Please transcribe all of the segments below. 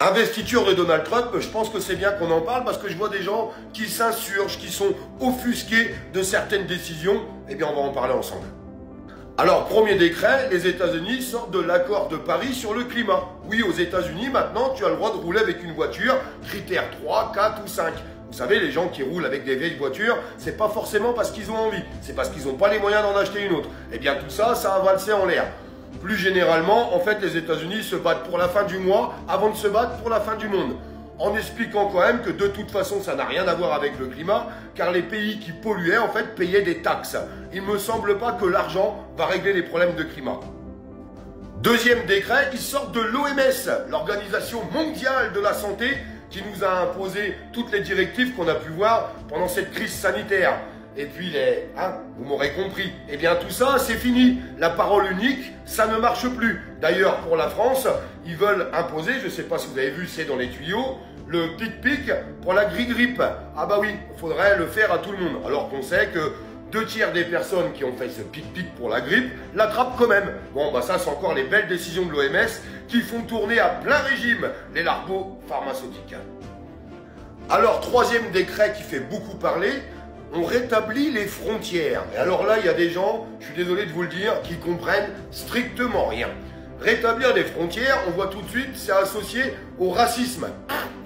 Investiture de Donald Trump, je pense que c'est bien qu'on en parle parce que je vois des gens qui s'insurgent, qui sont offusqués de certaines décisions. Eh bien, on va en parler ensemble. Alors, premier décret, les États-Unis sortent de l'accord de Paris sur le climat. Oui, aux États-Unis, maintenant, tu as le droit de rouler avec une voiture, critère 3, 4 ou 5. Vous savez, les gens qui roulent avec des vieilles voitures, c'est pas forcément parce qu'ils ont envie, c'est parce qu'ils n'ont pas les moyens d'en acheter une autre. Eh bien, tout ça, ça a valsé en l'air. Plus généralement, en fait, les États-Unis se battent pour la fin du mois avant de se battre pour la fin du monde. En expliquant quand même que de toute façon, ça n'a rien à voir avec le climat, car les pays qui polluaient, en fait, payaient des taxes. Il ne me semble pas que l'argent va régler les problèmes de climat. Deuxième décret, ils sortent de l'OMS, l'Organisation mondiale de la santé, qui nous a imposé toutes les directives qu'on a pu voir pendant cette crise sanitaire. Et puis, vous m'aurez compris, eh bien tout ça, c'est fini. La parole unique, ça ne marche plus. D'ailleurs, pour la France, ils veulent imposer, je ne sais pas si vous avez vu, c'est dans les tuyaux, le pic-pic pour la grippe. Ah bah oui, il faudrait le faire à tout le monde. Alors qu'on sait que 2/3 des personnes qui ont fait ce pic-pic pour la grippe l'attrapent quand même. Bon, bah ça, c'est encore les belles décisions de l'OMS qui font tourner à plein régime les larbeaux pharmaceutiques. Alors, troisième décret qui fait beaucoup parler, on rétablit les frontières. Et alors là, il y a des gens, je suis désolé de vous le dire, qui comprennent strictement rien. Rétablir les frontières, on voit tout de suite, c'est associé au racisme.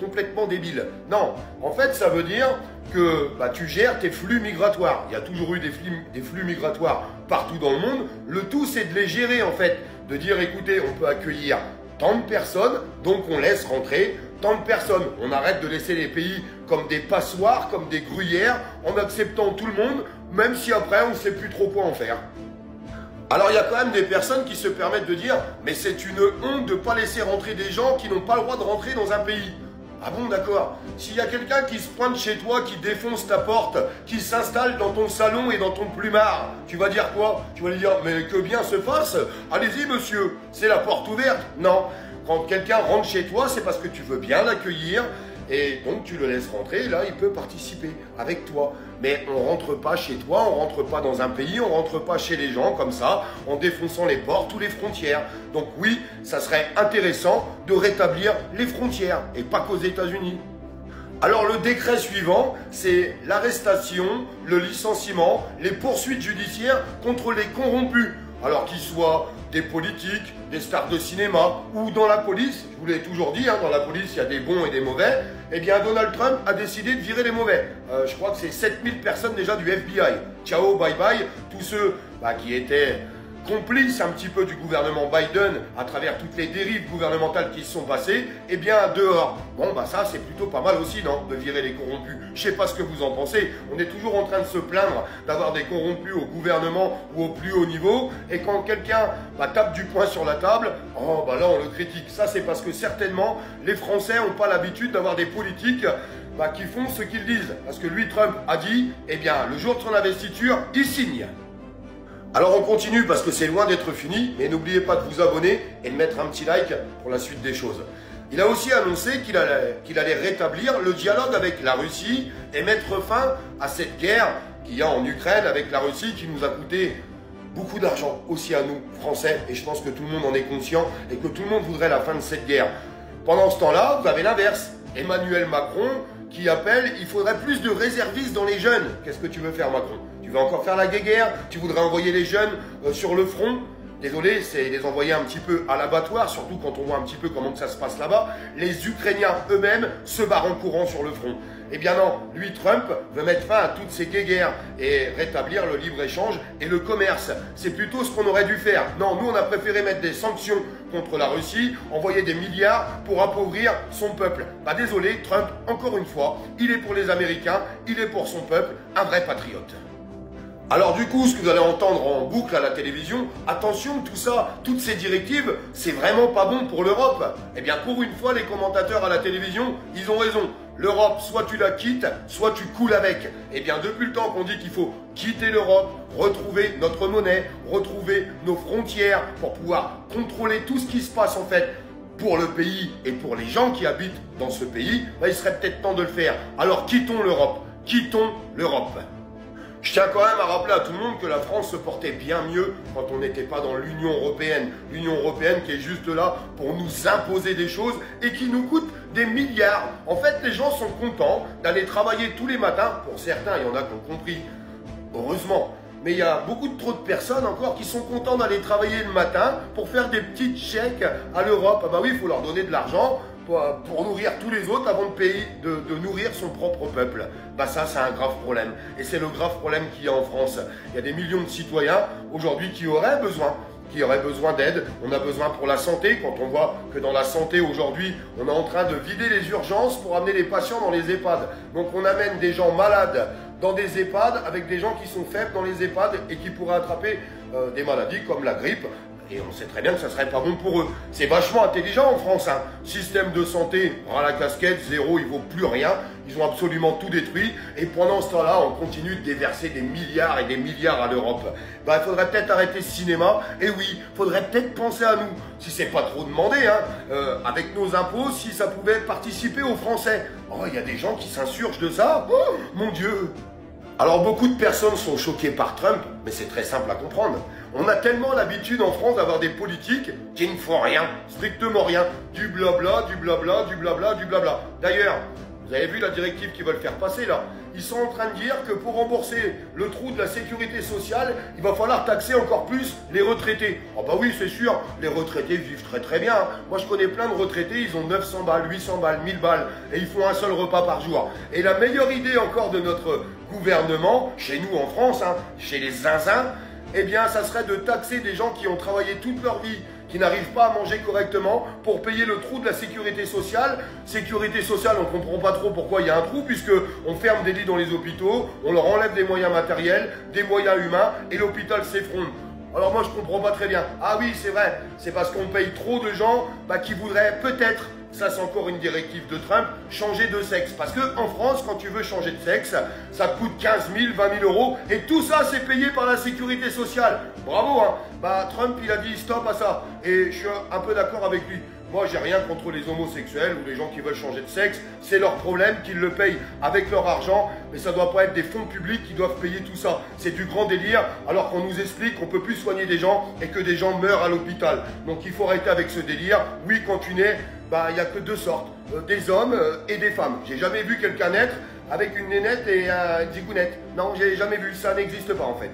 Complètement débile. Non, en fait, ça veut dire que tu gères tes flux migratoires. Il y a toujours eu des flux migratoires partout dans le monde. Le tout, c'est de les gérer, en fait. De dire, écoutez, on peut accueillir tant de personnes, donc on laisse rentrer tant de personnes. On arrête de laisser les pays comme des passoires, comme des gruyères, en acceptant tout le monde, même si après on ne sait plus trop quoi en faire. Alors il y a quand même des personnes qui se permettent de dire « mais c'est une honte de ne pas laisser rentrer des gens qui n'ont pas le droit de rentrer dans un pays ». Ah bon, d'accord. S'il y a quelqu'un qui se pointe chez toi, qui défonce ta porte, qui s'installe dans ton salon et dans ton plumard, tu vas dire quoi? Tu vas lui dire « mais que bien se fasse, allez-y monsieur, c'est la porte ouverte ». Non. Quand quelqu'un rentre chez toi, c'est parce que tu veux bien l'accueillir et donc tu le laisses rentrer et là, il peut participer avec toi. Mais on ne rentre pas chez toi, on ne rentre pas dans un pays, on ne rentre pas chez les gens comme ça, en défonçant les portes ou les frontières. Donc oui, ça serait intéressant de rétablir les frontières et pas qu'aux États-Unis. Alors le décret suivant, c'est l'arrestation, le licenciement, les poursuites judiciaires contre les corrompus. Alors qu'ils soient des politiques, des stars de cinéma ou dans la police, je vous l'ai toujours dit, dans la police il y a des bons et des mauvais, eh bien Donald Trump a décidé de virer les mauvais. Je crois que c'est 7000 personnes déjà du FBI. Ciao, bye bye, tous ceux qui étaient complices un petit peu du gouvernement Biden à travers toutes les dérives gouvernementales qui se sont passées, eh bien dehors. Bon ça c'est plutôt pas mal aussi, non, de virer les corrompus. Je sais pas ce que vous en pensez, on est toujours en train de se plaindre d'avoir des corrompus au gouvernement ou au plus haut niveau, et quand quelqu'un tape du poing sur la table, là on le critique. Ça c'est parce que certainement les Français n'ont pas l'habitude d'avoir des politiques qui font ce qu'ils disent. Parce que lui, Trump, a dit, eh bien le jour de son investiture, il signe. Alors on continue parce que c'est loin d'être fini, mais n'oubliez pas de vous abonner et de mettre un petit like pour la suite des choses. Il a aussi annoncé qu'il allait rétablir le dialogue avec la Russie et mettre fin à cette guerre qu'il y a en Ukraine avec la Russie qui nous a coûté beaucoup d'argent aussi à nous, Français, et je pense que tout le monde en est conscient et que tout le monde voudrait la fin de cette guerre. Pendant ce temps-là, vous avez l'inverse. Emmanuel Macron qui appelle, il faudrait plus de réservistes dans les jeunes. Qu'est-ce que tu veux faire, Macron? Tu veux encore faire la guéguerre? Tu voudrais envoyer les jeunes sur le front? Désolé, c'est les envoyer un petit peu à l'abattoir, surtout quand on voit un petit peu comment ça se passe là-bas. Les Ukrainiens eux-mêmes se barrent en courant sur le front. Eh bien non, lui, Trump, veut mettre fin à toutes ces guéguerres et rétablir le libre-échange et le commerce. C'est plutôt ce qu'on aurait dû faire. Non, nous, on a préféré mettre des sanctions contre la Russie, envoyer des milliards pour appauvrir son peuple. Désolé, Trump, encore une fois, il est pour les Américains, il est pour son peuple, un vrai patriote. Alors du coup, ce que vous allez entendre en boucle à la télévision, attention, tout ça, toutes ces directives, c'est vraiment pas bon pour l'Europe. Eh bien, pour une fois, les commentateurs à la télévision, ils ont raison. L'Europe, soit tu la quittes, soit tu coules avec. Eh bien, depuis le temps qu'on dit qu'il faut quitter l'Europe, retrouver notre monnaie, retrouver nos frontières pour pouvoir contrôler tout ce qui se passe en fait pour le pays et pour les gens qui habitent dans ce pays, il serait peut-être temps de le faire. Alors quittons l'Europe, quittons l'Europe. Je tiens quand même à rappeler à tout le monde que la France se portait bien mieux quand on n'était pas dans l'Union européenne. L'Union européenne qui est juste là pour nous imposer des choses et qui nous coûte des milliards. En fait, les gens sont contents d'aller travailler tous les matins. Pour certains, il y en a qui ont compris. Heureusement. Mais il y a beaucoup trop de personnes encore qui sont contents d'aller travailler le matin pour faire des petits chèques à l'Europe. Ah bah oui, il faut leur donner de l'argent pour nourrir tous les autres avant de nourrir son propre peuple. Bah ça, c'est un grave problème. Et c'est le grave problème qu'il y a en France. Il y a des millions de citoyens aujourd'hui qui auraient besoin d'aide. On a besoin pour la santé, quand on voit que dans la santé aujourd'hui, on est en train de vider les urgences pour amener les patients dans les EHPAD. Donc on amène des gens malades dans des EHPAD avec des gens qui sont faibles dans les EHPAD et qui pourraient attraper des maladies comme la grippe. Et on sait très bien que ça serait pas bon pour eux. C'est vachement intelligent en France, hein. Système de santé, ras la casquette, zéro, il vaut plus rien. Ils ont absolument tout détruit. Et pendant ce temps-là, on continue de déverser des milliards et des milliards à l'Europe. Bah, il faudrait peut-être arrêter ce cinéma. Et oui, il faudrait peut-être penser à nous. Si c'est pas trop demandé, hein, avec nos impôts, si ça pouvait participer aux Français. Oh, il y a des gens qui s'insurgent de ça. Oh, mon Dieu. Alors beaucoup de personnes sont choquées par Trump, mais c'est très simple à comprendre. On a tellement l'habitude en France d'avoir des politiques qui ne font rien, strictement rien. Du blabla, du blabla, du blabla, du blabla. D'ailleurs, vous avez vu la directive qu'ils veulent faire passer là? Ils sont en train de dire que pour rembourser le trou de la sécurité sociale, il va falloir taxer encore plus les retraités. Oh bah oui, c'est sûr, les retraités vivent très très bien. Moi je connais plein de retraités, ils ont 900 balles, 800 balles, 1000 balles et ils font un seul repas par jour. Et la meilleure idée encore de notre gouvernement, chez nous en France, hein, chez les zinzins, eh bien ça serait de taxer des gens qui ont travaillé toute leur vie, qui n'arrivent pas à manger correctement pour payer le trou de la sécurité sociale. Sécurité sociale, on ne comprend pas trop pourquoi il y a un trou, puisque on ferme des lits dans les hôpitaux, on leur enlève des moyens matériels, des moyens humains, et l'hôpital s'effondre. Alors moi je comprends pas très bien. Ah oui, c'est vrai, c'est parce qu'on paye trop de gens qui voudraient peut-être, ça c'est encore une directive de Trump, changer de sexe. Parce que en France, quand tu veux changer de sexe, ça te coûte 15 000, 20 000 euros, et tout ça c'est payé par la sécurité sociale. Bravo, hein. Bah Trump il a dit stop à ça, et je suis un peu d'accord avec lui. Moi, j'ai rien contre les homosexuels ou les gens qui veulent changer de sexe. C'est leur problème, qu'ils le payent avec leur argent. Mais ça ne doit pas être des fonds publics qui doivent payer tout ça. C'est du grand délire, alors qu'on nous explique qu'on ne peut plus soigner des gens et que des gens meurent à l'hôpital. Donc, il faut arrêter avec ce délire. Oui, quand tu nais, il n'y a que deux sortes. Des hommes et des femmes. J'ai jamais vu quelqu'un naître avec une nénette et une zigounette. Non, j'ai jamais vu. Ça n'existe pas, en fait.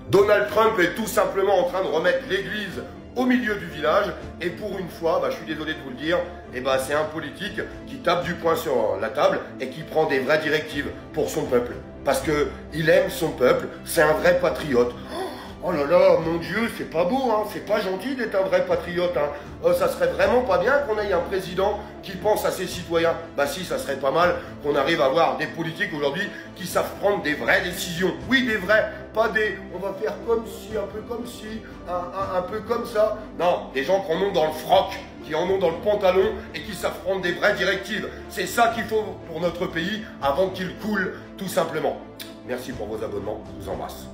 Donald Trump est tout simplement en train de remettre l'église au milieu du village, et pour une fois, je suis désolé de vous le dire, c'est un politique qui tape du poing sur la table et qui prend des vraies directives pour son peuple. Parce que il aime son peuple, c'est un vrai patriote. Oh là là, mon Dieu, c'est pas beau, hein, c'est pas gentil d'être un vrai patriote, hein. Ça serait vraiment pas bien qu'on ait un président qui pense à ses citoyens. Bah si, ça serait pas mal qu'on arrive à avoir des politiques aujourd'hui qui savent prendre des vraies décisions. Oui, des vraies, pas des on va faire comme si, un peu comme si, un peu comme ça. Non, des gens qui en ont dans le froc, qui en ont dans le pantalon et qui savent prendre des vraies directives. C'est ça qu'il faut pour notre pays avant qu'il coule, tout simplement. Merci pour vos abonnements, je vous embrasse.